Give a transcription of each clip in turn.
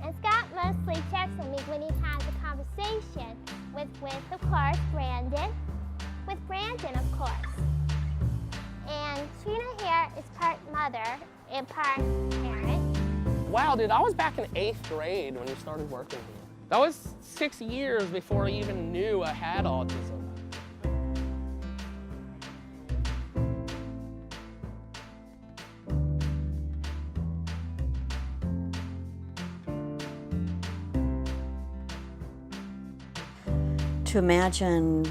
And Scott mostly checks on me when he has a conversation with of course, Brandon. With Brandon, of course. And Trina here is part mother and part parent. Wow, dude, I was back in 8th grade when you started working here. That was 6 years before I even knew I had autism. To imagine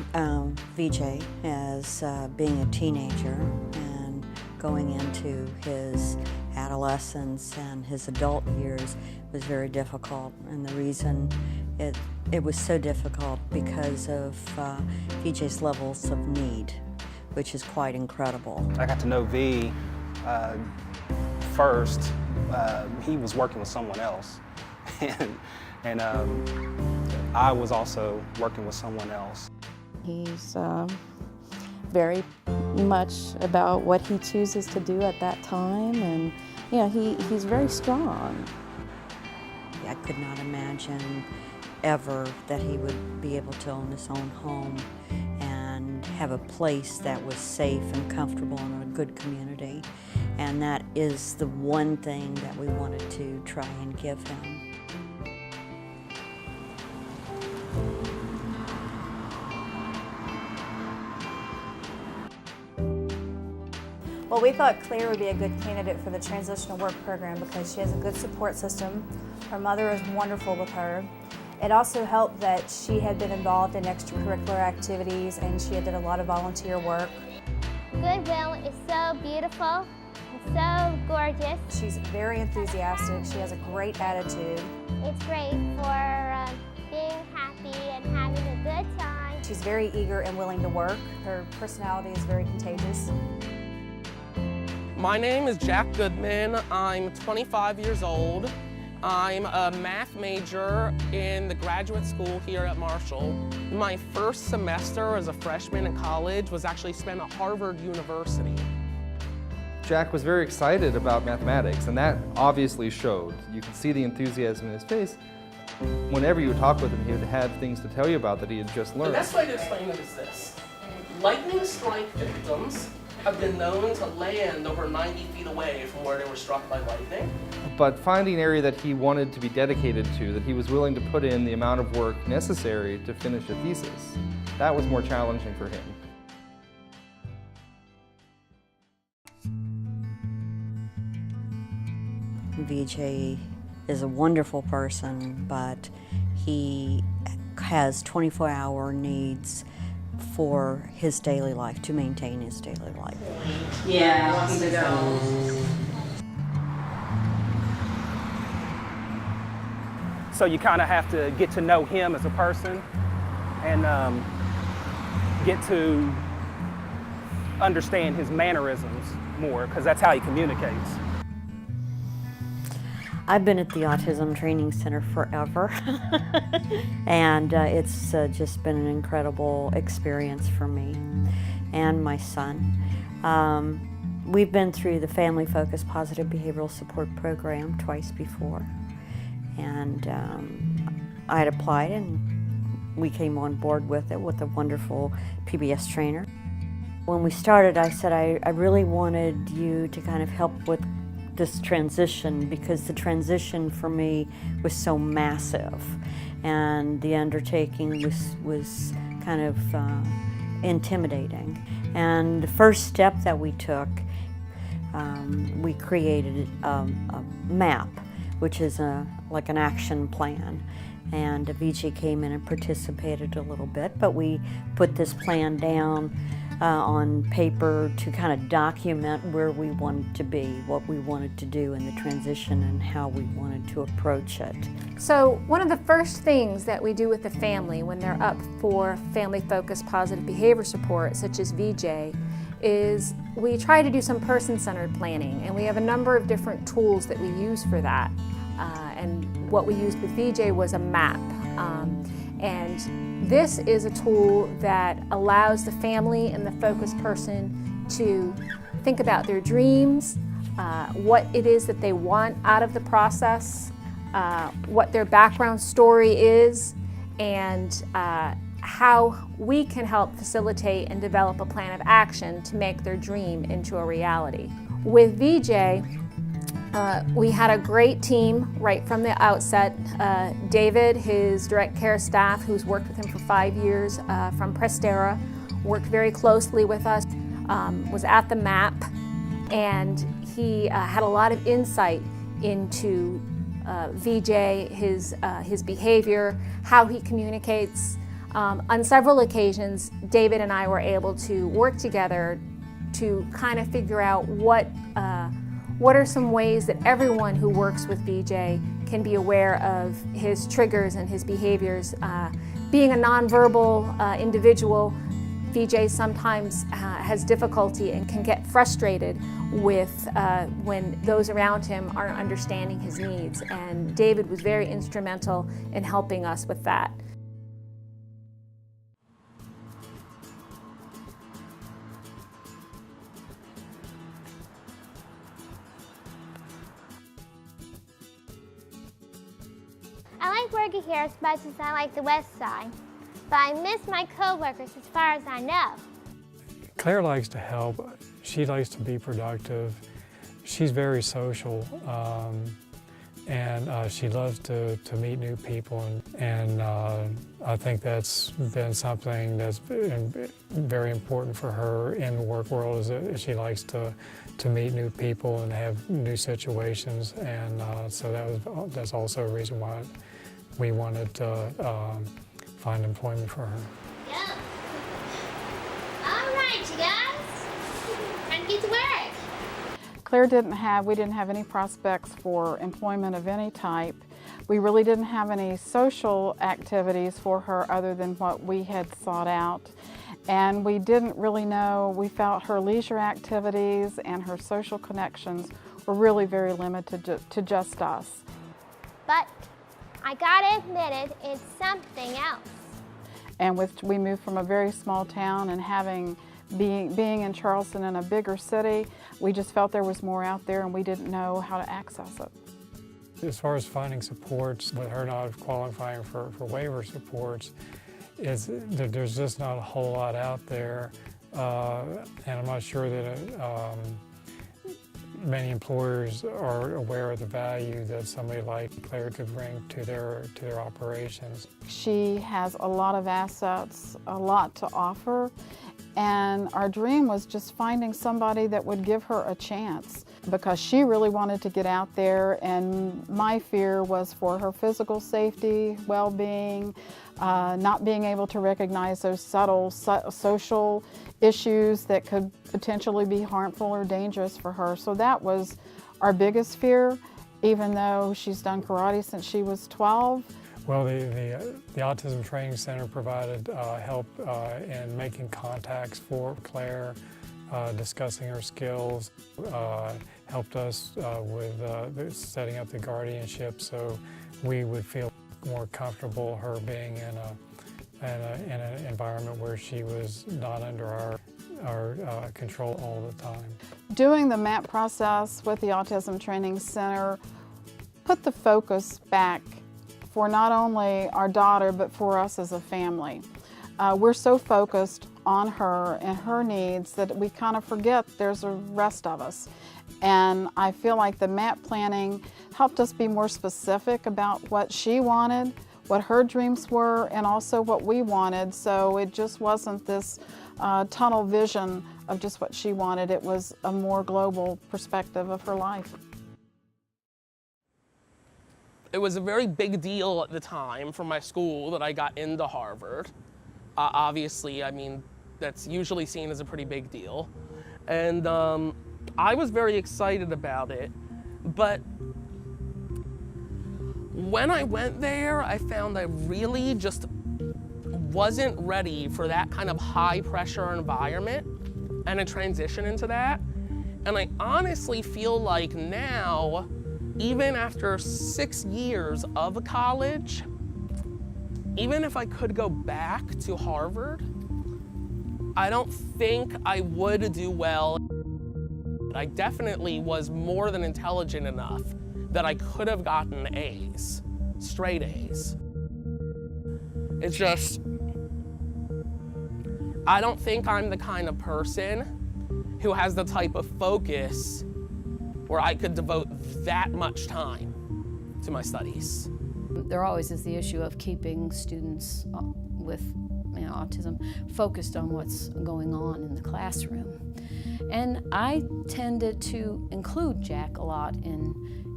VJ as being a teenager and going into his adolescence and his adult years was very difficult, and the reason it was so difficult because of VJ's levels of need, which is quite incredible. I got to know V first. He was working with someone else, and I was also working with someone else. He's very much about what he chooses to do at that time, and he's very strong. I could not imagine ever that he would be able to own his own home and have a place that was safe and comfortable and a good community. And that is the one thing that we wanted to try and give him. Well, we thought Claire would be a good candidate for the transitional work program because she has a good support system. Her mother is wonderful with her. It also helped that she had been involved in extracurricular activities and she had done a lot of volunteer work. Goodwill is so beautiful and so gorgeous. She's very enthusiastic. She has a great attitude. It's great for being happy and having a good time. She's very eager and willing to work. Her personality is very contagious. My name is Jack Goodman. I'm 25 years old. I'm a math major in the graduate school here at Marshall. My first semester as a freshman in college was actually spent at Harvard University. Jack was very excited about mathematics, and that obviously showed. You could see the enthusiasm in his face. Whenever you would talk with him, he would have things to tell you about that he had just learned. The best way to explain it is this. Lightning strike victims have been known to land over 90 feet away from where they were struck by lightning. But finding an area that he wanted to be dedicated to, that he was willing to put in the amount of work necessary to finish a thesis, that was more challenging for him. VJ is a wonderful person, but he has 24-hour needs for his daily life, to maintain his daily life. Yeah, wants to go. So you kind of have to get to know him as a person and get to understand his mannerisms more, because that's how he communicates. I've been at the Autism Training Center forever, and it's just been an incredible experience for me and my son. We've been through the Family Focused Positive Behavioral Support Program twice before, and I had applied and we came on board with it with a wonderful PBS trainer. When we started, I said I really wanted you to kind of help with this transition, because the transition for me was so massive and the undertaking was kind of intimidating. And the first step that we took, we created a map, which is like an action plan. And VJ came in and participated a little bit, but we put this plan down on paper to kind of document where we wanted to be, what we wanted to do in the transition, and how we wanted to approach it. So one of the first things that we do with the family when they're up for family-focused positive behavior support, such as VJ, is we try to do some person-centered planning, and we have a number of different tools that we use for that. And what we used with VJ was a map. And this is a tool that allows the family and the focused person to think about their dreams, what it is that they want out of the process, what their background story is, and how we can help facilitate and develop a plan of action to make their dream into a reality. With VJ, we had a great team right from the outset. David, his direct care staff, who's worked with him for 5 years from Prestera, worked very closely with us, was at the MAP, and he had a lot of insight into VJ, his behavior, how he communicates. On several occasions, David and I were able to work together to kind of figure out what are some ways that everyone who works with VJ can be aware of his triggers and his behaviors. Being a nonverbal individual, VJ sometimes has difficulty and can get frustrated with when those around him aren't understanding his needs. And David was very instrumental in helping us with that. I like working here as much as I like the West Side, but I miss my co-workers as far as I know. Claire likes to help. She likes to be productive. She's very social, and she loves to meet new people. And I think that's been something that's been very important for her in the work world, is that she likes to meet new people and have new situations. And so that's also a reason why we wanted to find employment for her. Yeah. All right, you guys. Time to get to work. Claire we didn't have any prospects for employment of any type. We really didn't have any social activities for her other than what we had sought out. And we didn't really know, we felt her leisure activities and her social connections were really very limited to just us. But I gotta admit it's something else. And we moved from a very small town, and being in Charleston in a bigger city, we just felt there was more out there and we didn't know how to access it. As far as finding supports, with her not qualifying for waiver supports, there's just not a whole lot out there, and I'm not sure that many employers are aware of the value that somebody like Claire could bring to their operations. She has a lot of assets, a lot to offer, and our dream was just finding somebody that would give her a chance, because she really wanted to get out there, and my fear was for her physical safety, well-being, not being able to recognize those subtle social issues that could potentially be harmful or dangerous for her. So that was our biggest fear, even though she's done karate since she was 12. Well, the Autism Training Center provided help in making contacts for Claire, discussing her skills, helped us with setting up the guardianship, so we would feel more comfortable her being in an environment where she was not under our control all the time. Doing the MAP process with the Autism Training Center put the focus back for not only our daughter, but for us as a family. We're so focused on her and her needs that we kind of forget there's the rest of us. And I feel like the MAP planning helped us be more specific about what she wanted, what her dreams were, and also what we wanted. So it just wasn't this tunnel vision of just what she wanted. It was a more global perspective of her life. It was a very big deal at the time for my school that I got into Harvard. Obviously, I mean, that's usually seen as a pretty big deal. And I was very excited about it, but when I went there, I found I really just wasn't ready for that kind of high pressure environment and a transition into that. And I honestly feel like now, even after 6 years of college, even if I could go back to Harvard, I don't think I would do well. I definitely was more than intelligent enough that I could have gotten A's, straight A's. It's just, I don't think I'm the kind of person who has the type of focus where I could devote that much time to my studies. There always is the issue of keeping students with autism focused on what's going on in the classroom. And I tended to include Jack a lot in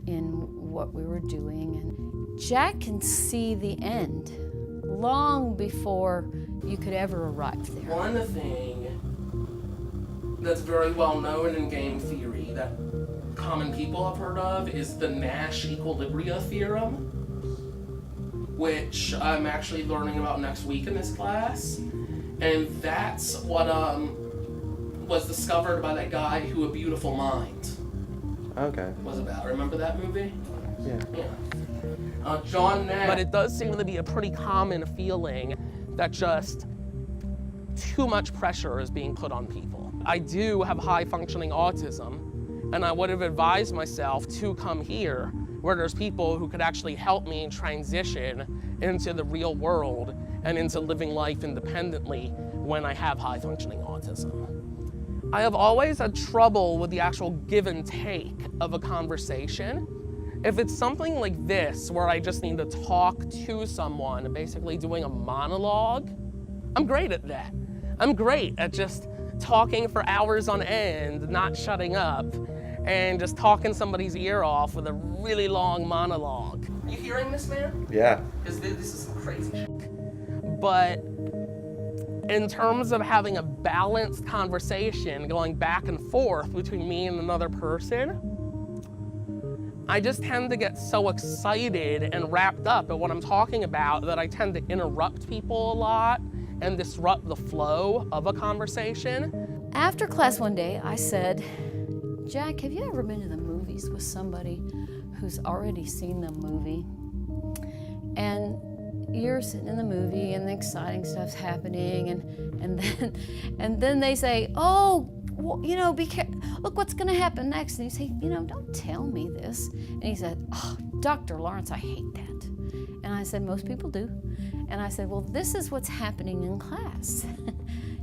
what we were doing. And Jack can see the end long before you could ever arrive there. One thing that's very well known in game theory that common people have heard of is the Nash equilibria theorem, which I'm actually learning about next week in this class. And that's what was discovered by that guy who A Beautiful Mind was about. Remember that movie? Yeah. John Nash. But it does seem to be a pretty common feeling that just too much pressure is being put on people. I do have high functioning autism, and I would have advised myself to come here where there's people who could actually help me transition into the real world and into living life independently when I have high functioning autism. I have always had trouble with the actual give and take of a conversation. If it's something like this, where I just need to talk to someone, basically doing a monologue, I'm great at that. I'm great at just talking for hours on end, not shutting up, and just talking somebody's ear off with a really long monologue. You hearing this, man? Yeah. Because this is some crazy shit. But in terms of having a balanced conversation going back and forth between me and another person, I just tend to get so excited and wrapped up at what I'm talking about that I tend to interrupt people a lot and disrupt the flow of a conversation. After class one day, I said, Jack, have you ever been to the movies with somebody who's already seen the movie? And you're sitting in the movie and the exciting stuff's happening, and then they say, oh, well, you know, look what's gonna happen next. And you say, you know, don't tell me this. And he said, oh, Dr. Lawrence, I hate that. And I said, most people do. And I said, well, this is what's happening in class.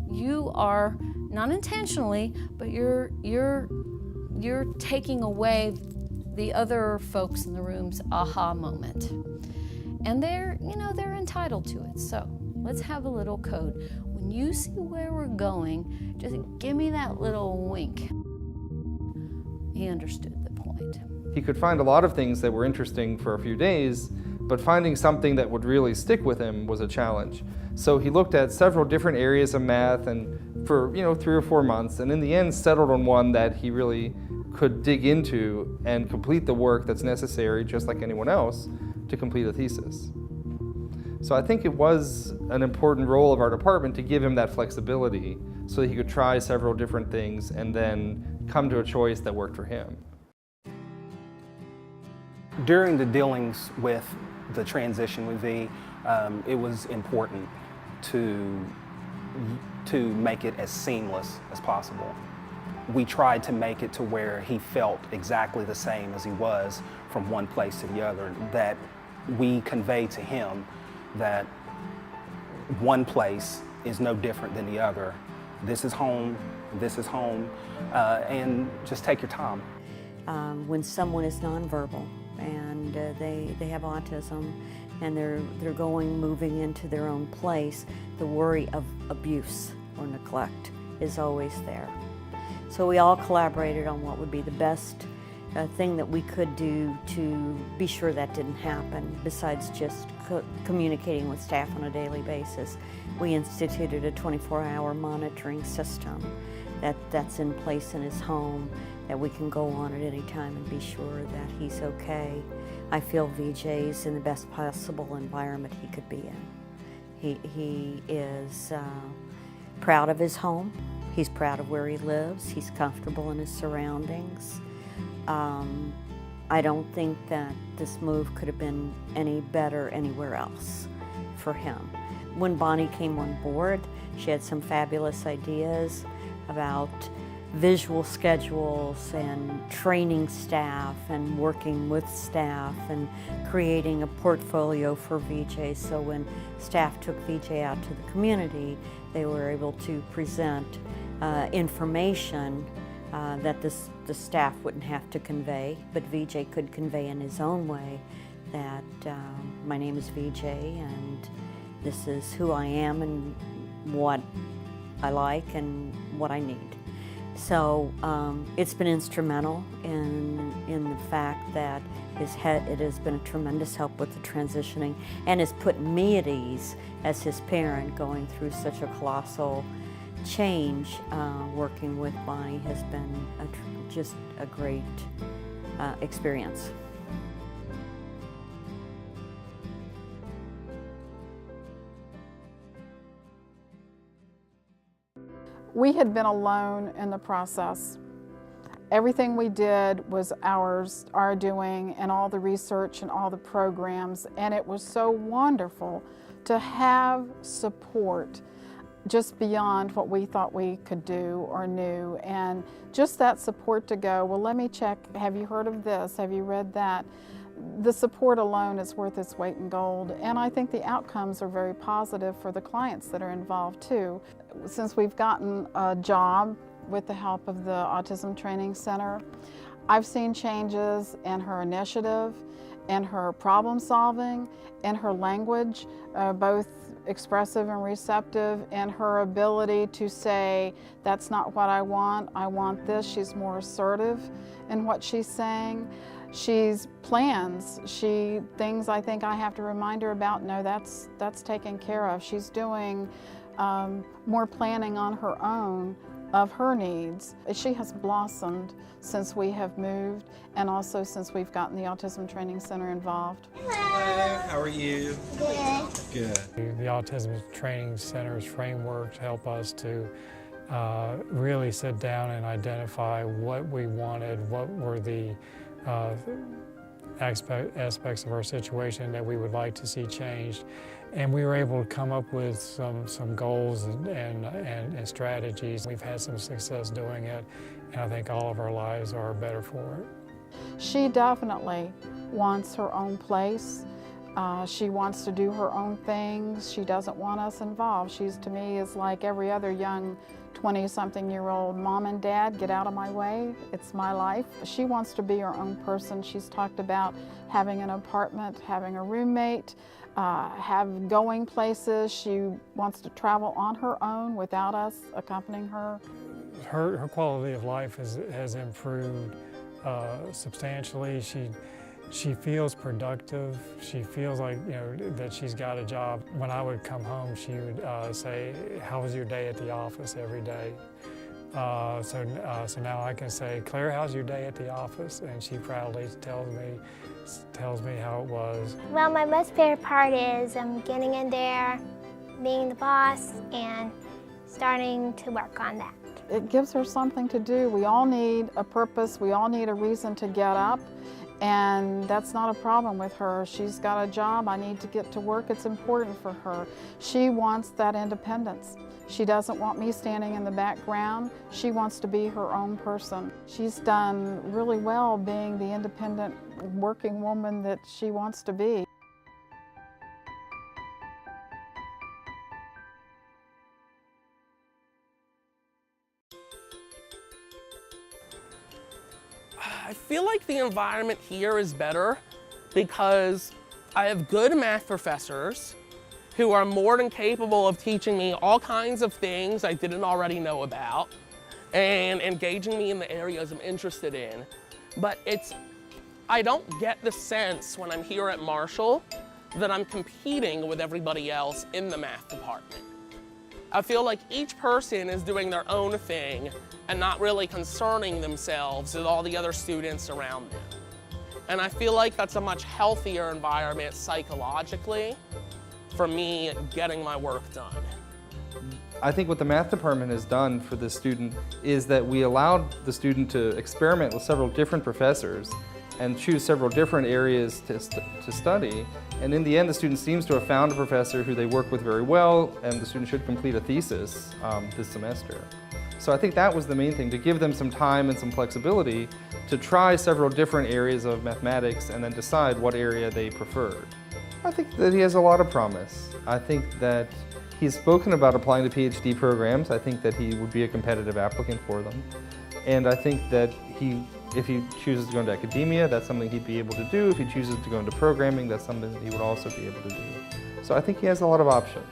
You are, not intentionally, but you're taking away the other folks in the room's aha moment. And they're entitled to it. So let's have a little code. When you see where we're going, just give me that little wink. He understood the point. He could find a lot of things that were interesting for a few days, but finding something that would really stick with him was a challenge. So he looked at several different areas of math and for 3 or 4 months, and in the end settled on one that he really could dig into and complete the work that's necessary, just like anyone else, to complete a thesis. So I think it was an important role of our department to give him that flexibility so that he could try several different things and then come to a choice that worked for him. During the dealings with the transition with V, it was important to make it as seamless as possible. We tried to make it to where he felt exactly the same as he was from one place to the other, that we convey to him that one place is no different than the other. This is home, and just take your time. When someone is nonverbal and they have autism and they're moving into their own place, the worry of abuse or neglect is always there. So we all collaborated on what would be the best thing that we could do to be sure that didn't happen, besides just communicating with staff on a daily basis. We instituted a 24-hour monitoring system that's in place in his home that we can go on at any time and be sure that he's okay. I feel VJ's in the best possible environment he could be in. He is proud of his home. He's proud of where he lives. He's comfortable in his surroundings. I don't think that this move could have been any better anywhere else for him. When Bonnie came on board, she had some fabulous ideas about visual schedules and training staff and working with staff and creating a portfolio for VJ, so when staff took VJ out to the community, they were able to present information that the staff wouldn't have to convey, but VJ could convey in his own way that my name is VJ and this is who I am and what I like and what I need. So it's been instrumental in the fact that it has been a tremendous help with the transitioning and has put me at ease as his parent going through such a colossal change. Working with Bonnie has been just a great experience. We had been alone in the process. Everything we did was our doing, and all the research and all the programs, and it was so wonderful to have support just beyond what we thought we could do or knew, and just that support to go, well, let me check, have you heard of this, have you read that? The support alone is worth its weight in gold, and I think the outcomes are very positive for the clients that are involved too. Since we've gotten a job with the help of the Autism Training Center, I've seen changes in her initiative, in her problem solving, in her language, both expressive and receptive, in her ability to say, that's not what I want this. She's more assertive in what she's saying. She's plans, things I think I have to remind her about, no, that's taken care of. She's doing more planning on her own of her needs. She has blossomed since we have moved, and also since we've gotten the Autism Training Center involved. Hello, how are you? Good. Good. The Autism Training Center's framework help us to really sit down and identify what we wanted, what were the aspects of our situation that we would like to see changed. And we were able to come up with some goals and strategies. We've had some success doing it, and I think all of our lives are better for it. She definitely wants her own place. She wants to do her own things. She doesn't want us involved. She's, to me, is like every other young 20-something-year-old, mom and dad, get out of my way, it's my life. She wants to be her own person. She's talked about having an apartment, having a roommate, going places. She wants to travel on her own without us accompanying her. Her quality of life has improved substantially. She feels productive. She feels like, that she's got a job. When I would come home, she would say, how was your day at the office every day? So now I can say, Claire, how's your day at the office? And she proudly tells me how it was. Well, my most favorite part is getting in there, being the boss, and starting to work on that. It gives her something to do. We all need a purpose. We all need a reason to get up. And that's not a problem with her. She's got a job. I need to get to work. It's important for her. She wants that independence. She doesn't want me standing in the background. She wants to be her own person. She's done really well being the independent working woman that she wants to be. I feel like the environment here is better because I have good math professors who are more than capable of teaching me all kinds of things I didn't already know about and engaging me in the areas I'm interested in. But I don't get the sense when I'm here at Marshall that I'm competing with everybody else in the math department. I feel like each person is doing their own thing and not really concerning themselves with all the other students around them. And I feel like that's a much healthier environment psychologically for me getting my work done. I think what the math department has done for the student is that we allowed the student to experiment with several different professors and choose several different areas to study. And in the end, the student seems to have found a professor who they work with very well, and the student should complete a thesis this semester. So I think that was the main thing, to give them some time and some flexibility to try several different areas of mathematics and then decide what area they preferred. I think that he has a lot of promise. I think that he's spoken about applying to PhD programs. I think that he would be a competitive applicant for them. And I think that if he chooses to go into academia, that's something he'd be able to do. If he chooses to go into programming, that's something that he would also be able to do. So I think he has a lot of options.